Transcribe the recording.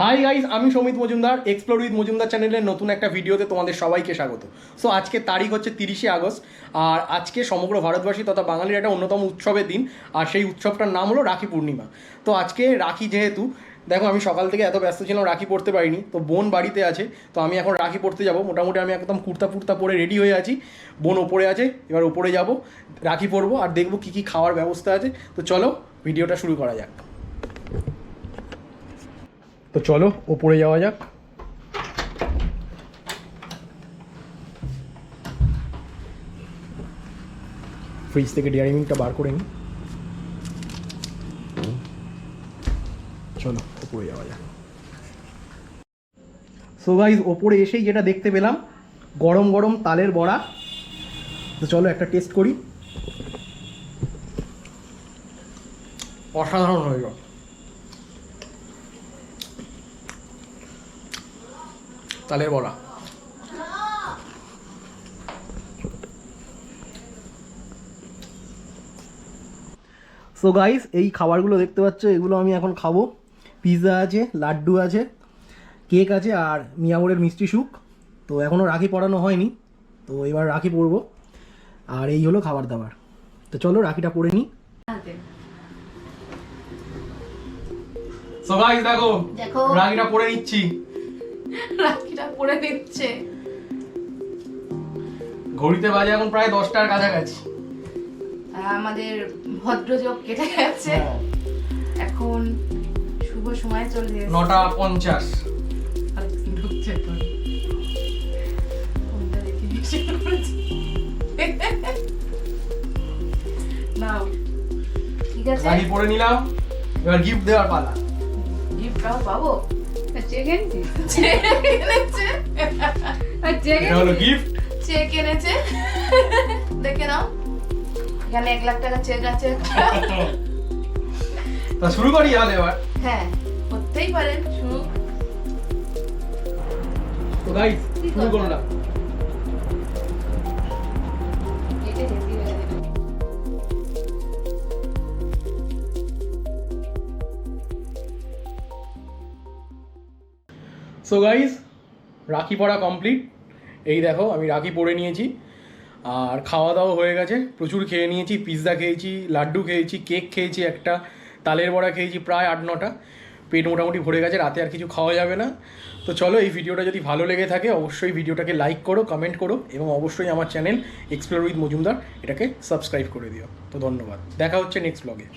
Hi guys, আমি Soumit Majumdar, explore with Majumdar চ্যানেলের নতুন একটা ভিডিওতে তোমাদের সবাইকে স্বাগত। সো আজকে তারিখ হচ্ছে 30শে আগস্ট, আর আজকে সমগ্র ভারতবাসী তথা বাঙালির একটা অন্যতম উৎসবের দিন, আর সেই উৎসবটার নাম হলো রাখি পূর্ণিমা। তো আজকে রাখি, যেহেতু দেখো আমি সকাল থেকে এত ব্যস্ত ছিলাম রাখি পড়তে পারিনি, তো বোন বাড়িতে আছে, তো আমি এখন রাখি পড়তে যাব। মোটামুটি আমি একদম কুর্তা পরে রেডি হয়ে আছি, বোন ওপরে আছে, এবার ওপরে যাব, রাখি পরবো আর দেখবো কী কী খাওয়ার ব্যবস্থা আছে। তো চলো ভিডিওটা শুরু করা যাক। তো চলো ওপরে যাওয়া যাক। ফ্রিজ থেকে ডেয়ারি মিল্কটা বার করে নিই। চলো ওপরে যাওয়া যাক। সো গাইজ, ওপরে এসেই যেটা দেখতে পেলাম গরম গরম তালের বড়া। তো চলো একটা টেস্ট করি। অসাধারণ হয়ে গেল তালের বড়া। সো গাইস, এই খাবারগুলো দেখতে পাচ্ছ, এগুলো আমি এখন খাবো। পিৎজা আছে, লাড্ডু আছে, কেক আছে, আর মিয়ামোরের মিষ্টি সুখ। তো এখনও রাখি পরানো হয়নি, তো এবার রাখি পরবো। আর এই হলো খাবার দাবার। তো চলো রাখিটা পরে নিই। সো গাইস দেখো রাখিটা পরে নিচ্ছি। রাখিটা পরে দিচ্ছে। ঘড়িতে বাজে এখন প্রায় 10টার কাছাকাছি। আমাদের ভদ্রযোগ কেটে গেছে, এখন শুভ সময় চলে এসেছে। 9:50 ঢুকছে তো। কোনটা দেখি বেশি করেছি। নাও, ঠিক আছে, রাখি পরে নিলাম, এবার গিফট দেওয়ার পালা। গিফটটাও পাবো। চেক এনেছি, চেক এনেছে, আর চেক এটা হলো গিফট। চেক এনেছে, দেখে নাও, এখানে 1 লাখ টাকা চেক আছে। তা শুরু করি তাহলে এবার। হ্যাঁ, করতেই পারেন শুরু। তো গাইস শুরু করলাম। এটা হেভি হয়ে গেছে। সো গাইস, রাখি পরা কমপ্লিট। এই দেখো আমি রাখি পরে নিয়েছি, আর খাওয়া দাওয়া হয়ে গেছে, প্রচুর খেয়ে নিয়েছি। পিৎজা খেয়েছি, লাড্ডু খেয়েছি, কেক খেয়েছি, একটা তালের বড়া খেয়েছি, প্রায় 8-9টা। পেট মোটামুটি ভরে গেছে, রাতে আর কিছু খাওয়া যাবে না। তো চলো, এই ভিডিওটা যদি ভালো লেগে থাকে অবশ্যই ভিডিওটাকে লাইক করো, কমেন্ট করো, এবং অবশ্যই আমার চ্যানেল এক্সপ্লোর উইথ মজুমদার এটাকে সাবস্ক্রাইব করে দিও। তো ধন্যবাদ, দেখা হচ্ছে নেক্সট ব্লগে।